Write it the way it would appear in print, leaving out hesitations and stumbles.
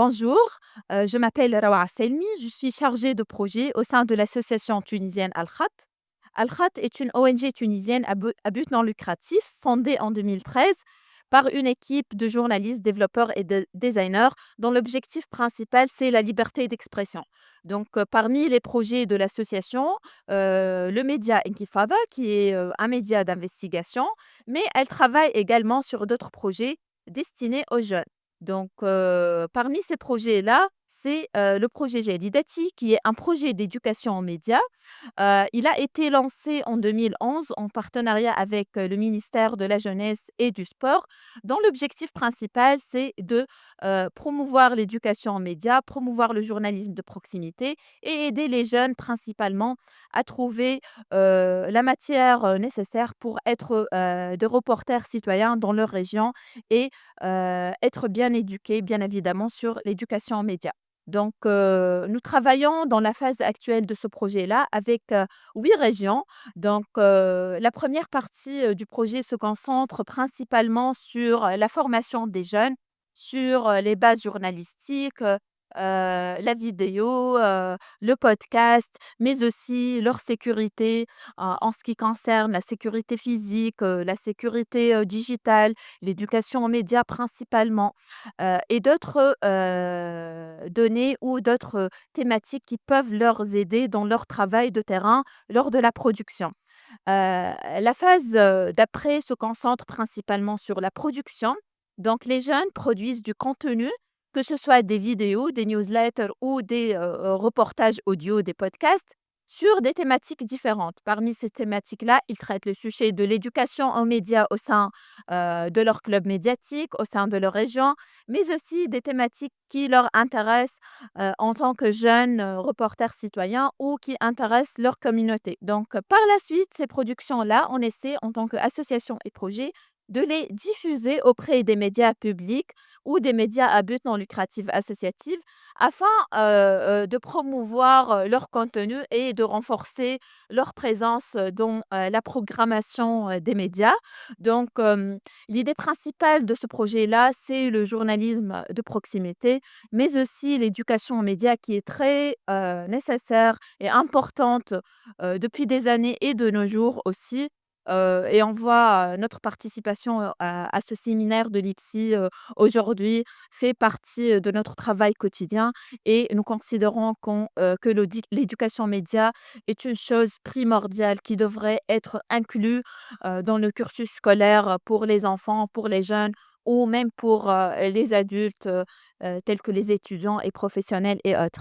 Bonjour, je m'appelle Rawa Selmi, je suis chargée de projet au sein de l'association tunisienne Al-Khat. Al-Khat est une ONG tunisienne à but non lucratif fondée en 2013 par une équipe de journalistes, développeurs et de designers dont l'objectif principal, c'est la liberté d'expression. Donc, parmi les projets de l'association, le média Intifada, qui est un média d'investigation, mais elle travaille également sur d'autres projets destinés aux jeunes. Donc, parmi ces projets-là, c'est, le projet Jalidati qui est un projet d'éducation aux médias. Il a été lancé en 2011 en partenariat avec, le ministère de la Jeunesse et du Sport, dont l'objectif principal, c'est de, promouvoir l'éducation aux médias, promouvoir le journalisme de proximité et aider les jeunes principalement à trouver, la matière, nécessaire pour être, des reporters citoyens dans leur région et être bien éduqués, bien évidemment, sur l'éducation aux médias. Donc, nous travaillons dans la phase actuelle de ce projet-là avec, 8 régions. Donc, la première partie, du projet se concentre principalement sur, la formation des jeunes, sur, les bases journalistiques, la vidéo, le podcast, mais aussi leur sécurité, en ce qui concerne la sécurité physique, la sécurité, digitale, l'éducation aux médias principalement, et d'autres, données ou d'autres, thématiques qui peuvent leur aider dans leur travail de terrain lors de la production. La phase, d'après se concentre principalement sur la production. Donc les jeunes produisent du contenu, que ce soit des vidéos, des newsletters ou des, reportages audio, des podcasts, sur des thématiques différentes. Parmi ces thématiques-là, ils traitent le sujet de l'éducation aux médias au sein, de leur club médiatique, au sein de leur région, mais aussi des thématiques qui leur intéressent, en tant que jeunes, reporters citoyens ou qui intéressent leur communauté. Donc, par la suite, ces productions-là, on essaie en tant qu'association et projet de les diffuser auprès des médias publics ou des médias à but non lucratif associatifs afin, de promouvoir, leur contenu et de renforcer leur présence, dans, la programmation, des médias. Donc, l'idée principale de ce projet-là, c'est le journalisme de proximité, mais aussi l'éducation aux médias qui est très, nécessaire et importante, depuis des années et de nos jours aussi. Et on voit, notre participation, à ce séminaire de l'IPSI, aujourd'hui fait partie, de notre travail quotidien et nous considérons que l'éducation aux médias est une chose primordiale qui devrait être inclus, dans le cursus scolaire pour les enfants, pour les jeunes ou même pour, les adultes, tels que les étudiants et professionnels et autres.